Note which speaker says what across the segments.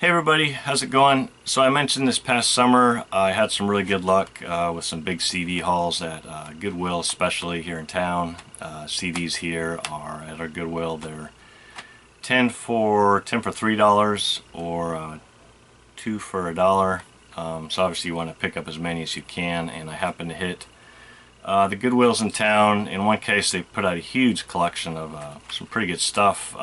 Speaker 1: Hey everybody, how's it going? So I mentioned this past summer I had some really good luck with some big CD hauls at Goodwill, especially here in town. CDs here are at our Goodwill. They're 10 for $3 or 2 for $1. So obviously you want to pick up as many as you can, and I happened to hit the Goodwills in town. In one case they put out a huge collection of some pretty good stuff.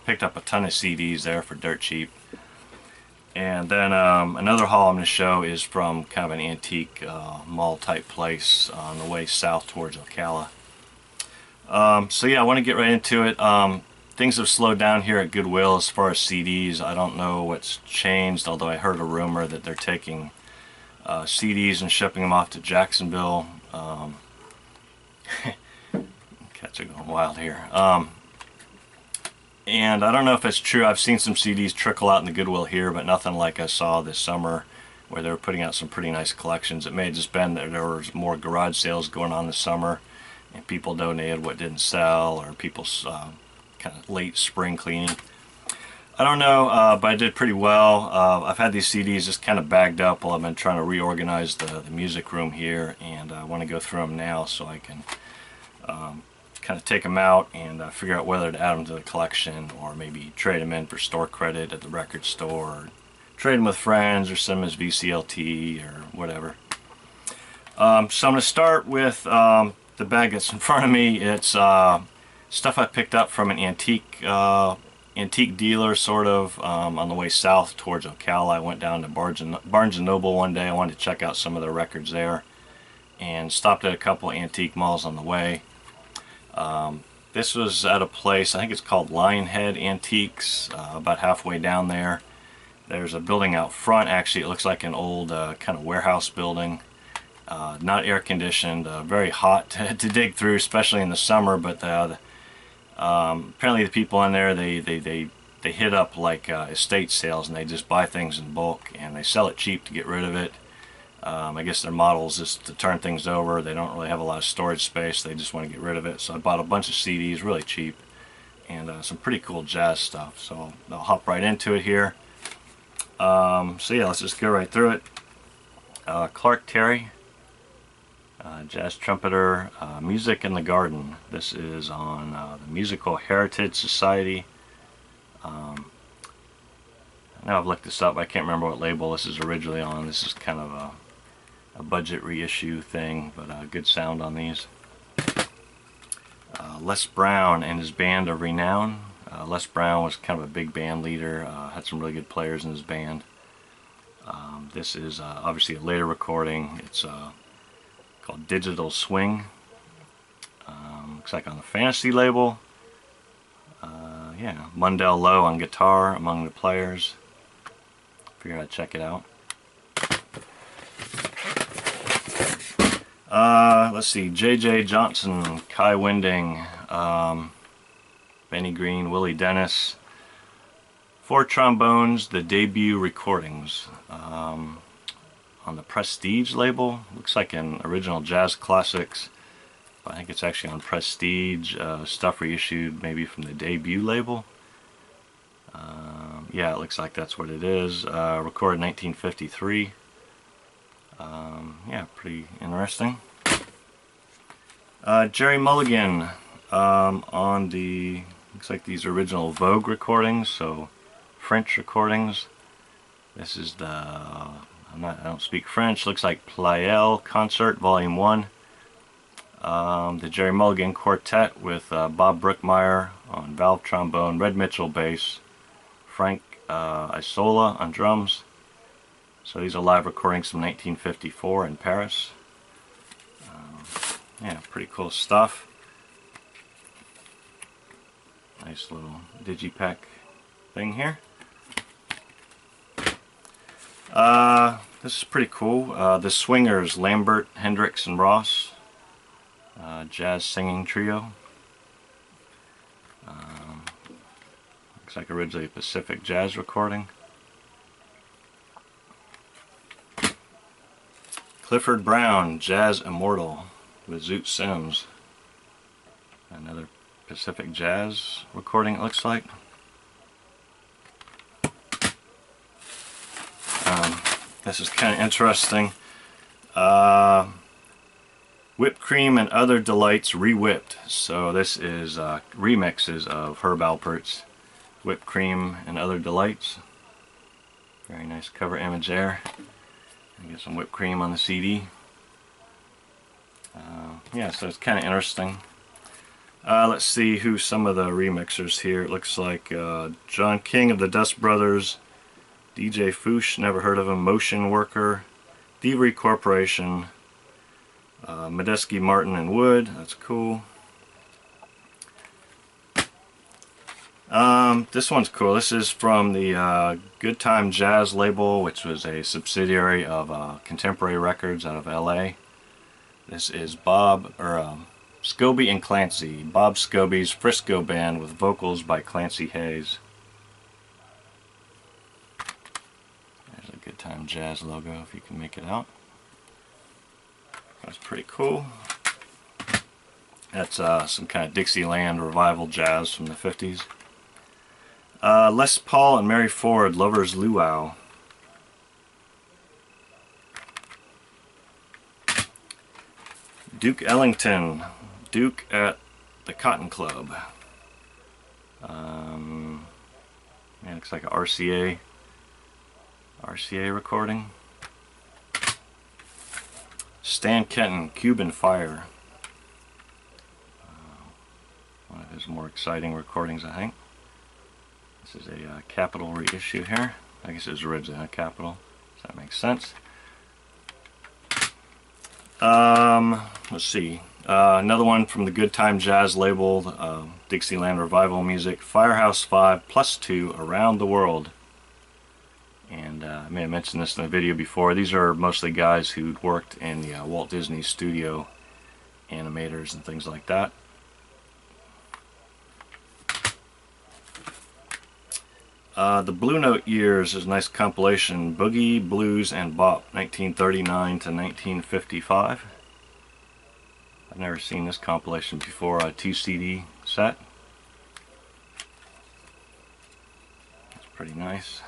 Speaker 1: Picked up a ton of CDs there for dirt cheap. And then another haul I'm going to show is from kind of an antique mall type place on the way south towards Ocala. So yeah, I want to get right into it. Things have slowed down here at Goodwill as far as CDs. I don't know what's changed, although I heard a rumor that they're taking CDs and shipping them off to Jacksonville. Cats are going wild here. And I don't know if it's true. I've seen some CDs trickle out in the Goodwill here, but nothing like I saw this summer where they were putting out some pretty nice collections. It may have just been that there was more garage sales going on this summer and people donated what didn't sell, or people's kind of late spring cleaning. I don't know, but I did pretty well. I've had these CDs just kind of bagged up while I've been trying to reorganize the music room here, and I want to go through them now so I can kind of take them out and figure out whether to add them to the collection or maybe trade them in for store credit at the record store, or trade them with friends or send them as VCLT or whatever. So I'm going to start with the bag that's in front of me. It's stuff I picked up from an antique dealer, sort of, on the way south towards Ocala. I went down to Barnes & Noble one day. I wanted to check out some of their records there and stopped at a couple antique malls on the way. This was at a place, I think it's called Lionhead Antiques, about halfway down there. There's a building out front. Actually, it looks like an old kind of warehouse building, not air conditioned, very hot to dig through, especially in the summer. But apparently the people in there, they hit up like estate sales, and they just buy things in bulk and they sell it cheap to get rid of it. I guess their model is just to turn things over. They don't really have a lot of storage space. They just want to get rid of it. So I bought a bunch of CDs, really cheap, and some pretty cool jazz stuff. So I'll hop right into it here. So yeah, let's just go right through it. Clark Terry, jazz trumpeter, Music in the Garden. This is on the Musical Heritage Society. Now I've looked this up. I can't remember what label this is originally on. This is kind of a budget reissue thing, but good sound on these. Les Brown and his band of renown. Les Brown was kind of a big band leader, had some really good players in his band. This is obviously a later recording. It's called Digital Swing. Looks like on the Fantasy label. Yeah, Mundell Lowe on guitar among the players. Figured I'd check it out. Let's see, J.J. Johnson, Kai Winding, Benny Green, Willie Dennis. 4 trombones, the debut recordings, on the Prestige label. Looks like an original Jazz Classics. I think it's actually on Prestige, stuff reissued maybe from the debut label. Yeah, it looks like that's what it is. Recorded 1953. Yeah, pretty interesting. Jerry Mulligan, on the, looks like these original Vogue recordings, so French recordings. This is the, I don't speak French, looks like Pleyel Concert Volume 1. The Jerry Mulligan Quartet with Bob Brookmeyer on valve trombone, Red Mitchell bass, Frank Isola on drums. So these are live recordings from 1954 in Paris. Yeah, pretty cool stuff. Nice little digipack thing here. This is pretty cool. The Swingers, Lambert, Hendricks, and Ross. Jazz singing trio. Looks like originally a Pacific Jazz recording. Clifford Brown, Jazz Immortal with Zoot Sims. Another Pacific Jazz recording, it looks like. This is kind of interesting. Whipped Cream and Other Delights Re-Whipped. So this is remixes of Herb Alpert's Whipped Cream and Other Delights. Very nice cover image there. And get some whipped cream on the CD. Yeah, so it's kind of interesting. Let's see who some of the remixers here. It looks like John King of the Dust Brothers, DJ Foosh, never heard of him, Motion Worker, Thievery Corporation, Medeski, Martin, and Wood. That's cool. This one's cool. This is from the Good Time Jazz label, which was a subsidiary of Contemporary Records out of LA. This is Scobie and Clancy, Bob Scobie's Frisco Band with vocals by Clancy Hayes. There's a Good Time Jazz logo if you can make it out. That's pretty cool. That's some kind of Dixieland revival jazz from the 50s. Les Paul and Mary Ford, Lover's Luau. Duke Ellington, Duke at the Cotton Club. Yeah, looks like an RCA recording. Stan Kenton, Cuban Fire. One of his more exciting recordings, I think. This is a Capitol reissue here. I guess it was originally a Capitol, so that makes sense. Let's see. Another one from the Good Time Jazz label, Dixieland Revival Music, Firehouse 5 +2 Around the World. And I may have mentioned this in the video before. These are mostly guys who worked in the Walt Disney Studio, animators and things like that. The Blue Note Years is a nice compilation, Boogie, Blues, and Bop, 1939 to 1955. I've never seen this compilation before, a 2 CD set. That's pretty nice.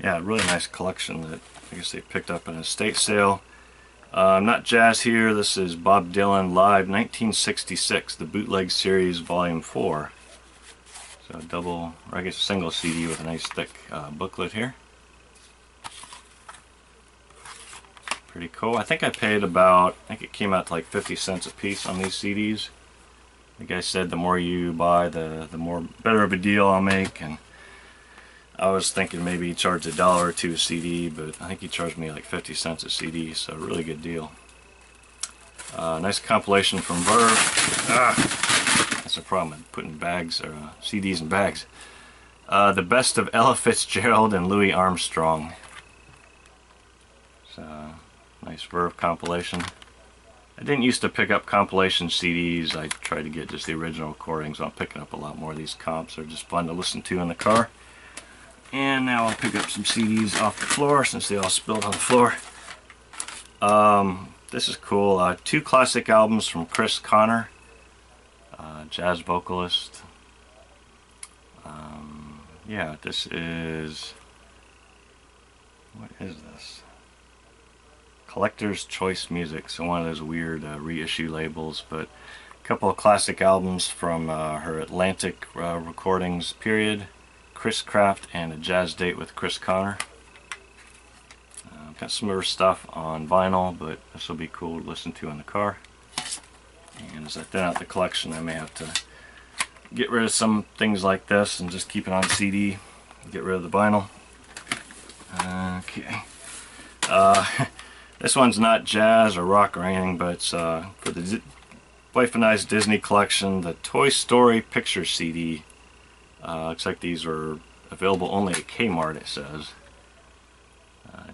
Speaker 1: Yeah, really nice collection that I guess they picked up in an estate sale. Not jazz here, this is Bob Dylan Live 1966, the Bootleg Series Volume 4. So a double, or I guess a single CD with a nice thick booklet here. Pretty cool. I think I paid about, I think it came out to like 50 cents a piece on these CDs. The guy said the more you buy, the more better of a deal I'll make, and I was thinking maybe he charged $1 or $2 a CD, but I think he charged me like 50 cents a CD, so a really good deal. Nice compilation from Verve. That's a problem with putting bags or CDs in bags. The best of Ella Fitzgerald and Louis Armstrong. So, nice Verve compilation. I didn't used to pick up compilation CDs. I tried to get just the original recordings. I'm picking up a lot more of these comps. They're just fun to listen to in the car. And now I'll pick up some CDs off the floor since they all spilled on the floor. This is cool. 2 classic albums from Chris Connor, jazz vocalist. Yeah, this is, what is this? Collector's Choice Music, so one of those weird reissue labels, but a couple of classic albums from her Atlantic recordings period, Chris Craft and A Jazz Date with Chris Connor. Got some of her stuff on vinyl, but this will be cool to listen to in the car. And as I thin out the collection, I may have to get rid of some things like this and just keep it on CD, get rid of the vinyl. Okay. This one's not jazz or rock or anything, but it's for the Wife and I's Disney collection, the Toy Story Picture CD. Looks like these are available only at Kmart, it says.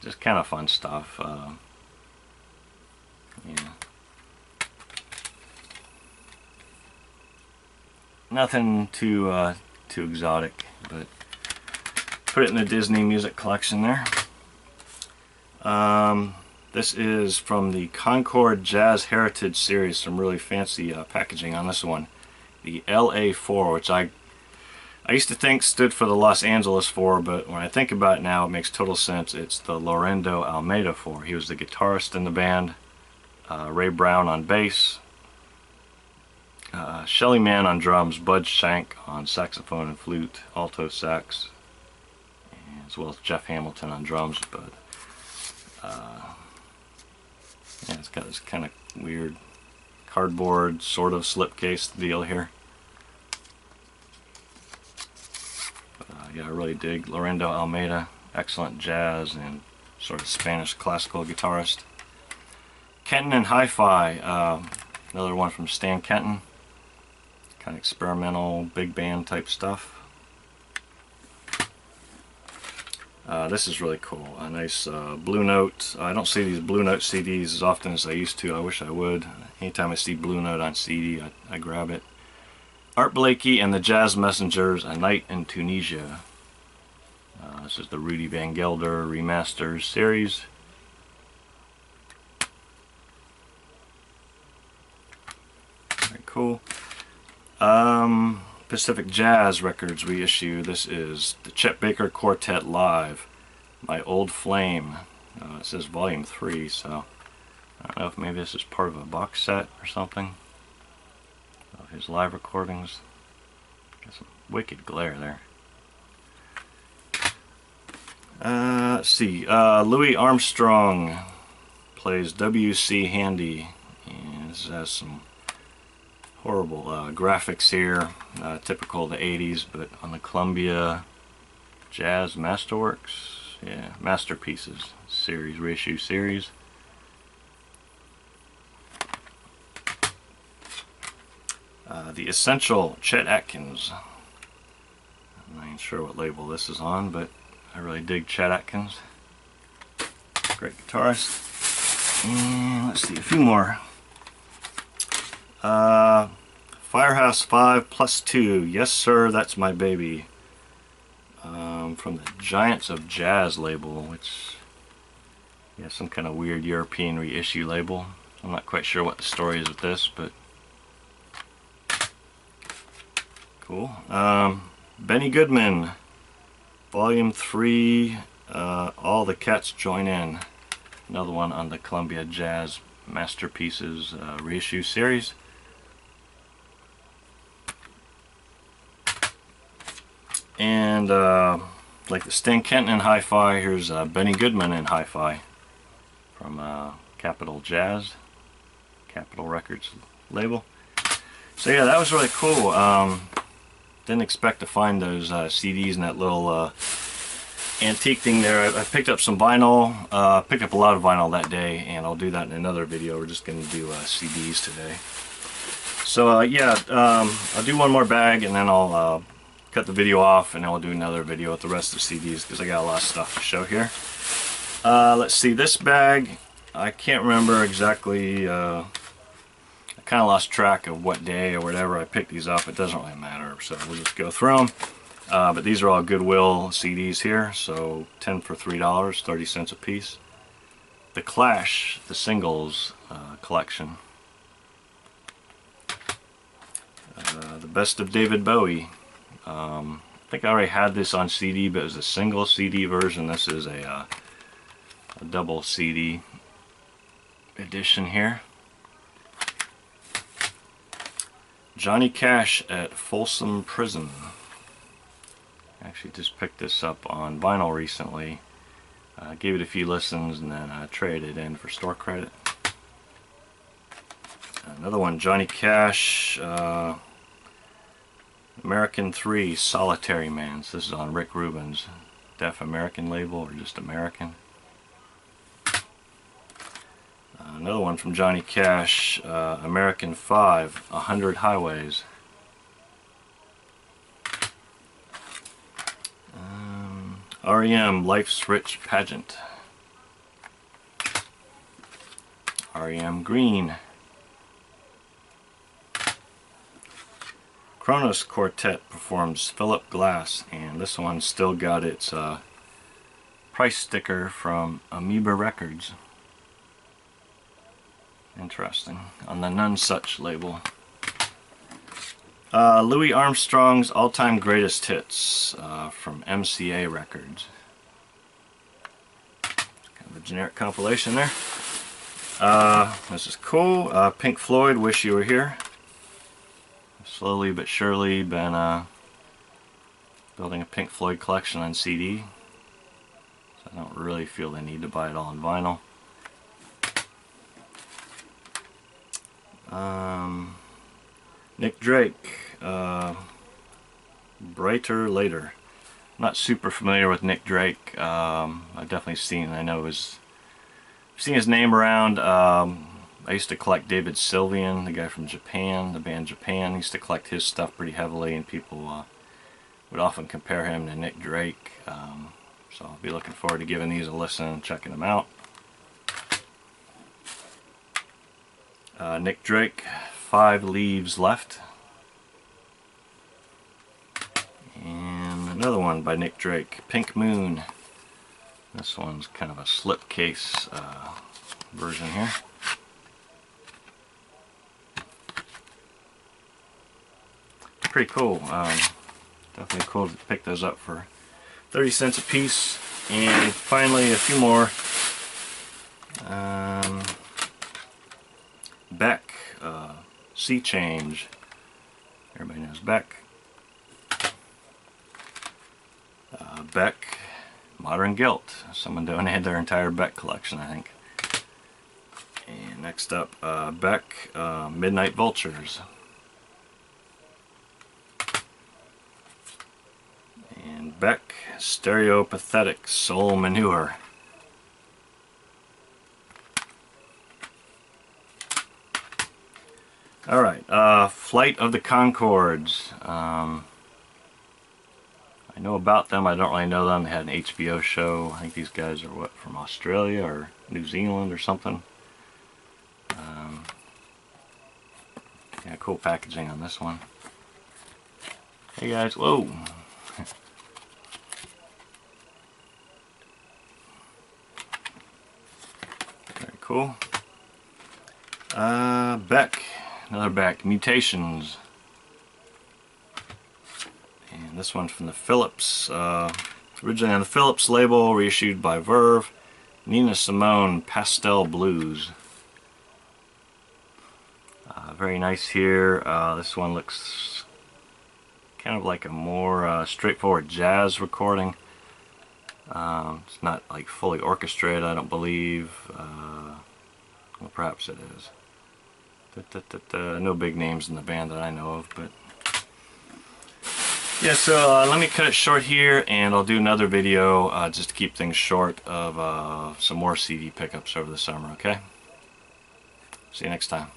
Speaker 1: Just kind of fun stuff. Yeah. Nothing too exotic, but put it in the Disney music collection there. This is from the Concord Jazz Heritage series. Some really fancy packaging on this one. The LA4, which I I used to think stood for the Los Angeles Four, but when I think about it now, it makes total sense. It's the Lorenzo Almeida Four. He was the guitarist in the band. Ray Brown on bass. Shelly Manne on drums. Bud Shank on saxophone and flute, alto sax, as well as Jeff Hamilton on drums. But yeah, it's got this kind of weird cardboard sort of slipcase deal here. Yeah, I really dig Lorenzo Almeida. Excellent jazz and sort of Spanish classical guitarist. Kenton and Hi-Fi, another one from Stan Kenton. Kind of experimental, big band type stuff. This is really cool. A nice Blue Note. I don't see these Blue Note CDs as often as I used to. I wish I would. Anytime I see Blue Note on CD, I grab it. Art Blakey and the Jazz Messengers, A Night in Tunisia. This is the Rudy Van Gelder Remasters series. Very cool. Pacific Jazz Records reissue. This is the Chet Baker Quartet Live, My Old Flame. It says Volume 3, so I don't know if maybe this is part of a box set or something of his live recordings. Got some wicked glare there. Let's see. Louis Armstrong plays W.C. Handy, and this has some horrible graphics here, typical of the 80s, but on the Columbia Jazz Masterworks, yeah, Masterpieces series, reissue series. The Essential Chet Atkins. I'm not even sure what label this is on, but I really dig Chet Atkins. Great guitarist. And let's see, a few more. Firehouse 5 plus 2. Yes, sir, that's my baby. From the Giants of Jazz label, which, yeah, some kind of weird European reissue label. I'm not quite sure what the story is with this, but cool. Benny Goodman, Volume 3, All the Cats Join In. Another one on the Columbia Jazz Masterpieces reissue series. And like the Stan Kenton in Hi-Fi, here's Benny Goodman in Hi-Fi from Capitol Jazz, Capitol Records label. So yeah, that was really cool. Didn't expect to find those CDs in that little antique thing there. I picked up some vinyl, picked up a lot of vinyl that day, and I'll do that in another video. We're just going to do CDs today. So yeah, I'll do one more bag and then I'll cut the video off, and then I'll do another video with the rest of the CDs because I got a lot of stuff to show here. Let's see, this bag, I can't remember exactly, I kind of lost track of what day or whatever I picked these up. It doesn't really matter, so we'll just go through them. But these are all Goodwill CDs here, so 10 for $3, 30 cents a piece. The Clash, the singles collection. The Best of David Bowie. I think I already had this on CD, but it was a single CD version. This is a double CD edition here. Johnny Cash at Folsom Prison. I actually just picked this up on vinyl recently. Gave it a few listens and then traded it in for store credit. Another one, Johnny Cash, American 3, Solitary Man. So this is on Rick Rubin's Deaf American label, or just American. Another one from Johnny Cash, American 5, 100 Highways. REM, Life's Rich Pageant. REM Green. Kronos Quartet performs Philip Glass, and this one still got its price sticker from Amoeba Records. Interesting. On the None Such label. Louis Armstrong's All-Time Greatest Hits from MCA Records. Kind of a generic compilation there. This is cool. Pink Floyd, Wish You Were Here. Slowly but surely been building a Pink Floyd collection on CD. So I don't really feel the need to buy it all on vinyl. Nick Drake, Brighter Later. I'm not super familiar with Nick Drake. I've definitely seen his name around. I used to collect David Sylvian, the guy from Japan, the band Japan. I used to collect his stuff pretty heavily, and people would often compare him to Nick Drake. So I'll be looking forward to giving these a listen and checking them out. Nick Drake, 5 Leaves Left. And another one by Nick Drake, Pink Moon. This one's kind of a slipcase version here. Pretty cool. Definitely cool to pick those up for 30 cents a piece. And finally, a few more. Beck, Sea Change. Everybody knows Beck. Beck, Modern Guilt. Someone donated their entire Beck collection, I think. And next up, Beck, Midnight Vultures. And Beck, Stereopathetic Soul Manure. Alright, Flight of the Conchords. I know about them, I don't really know them. They had an HBO show. I think these guys are, what, from Australia or New Zealand or something. Yeah, cool packaging on this one. Hey guys, whoa! Very cool. Beck. Another Beck, Mutations. And this one's from the Philips, originally on the Philips label, reissued by Verve. Nina Simone, Pastel Blues. Very nice here. This one looks kind of like a more straightforward jazz recording. It's not like fully orchestrated, I don't believe. Well, perhaps it is. No big names in the band that I know of, but yeah, so let me cut it short here, and I'll do another video just to keep things short of some more CD pickups over the summer, okay? See you next time.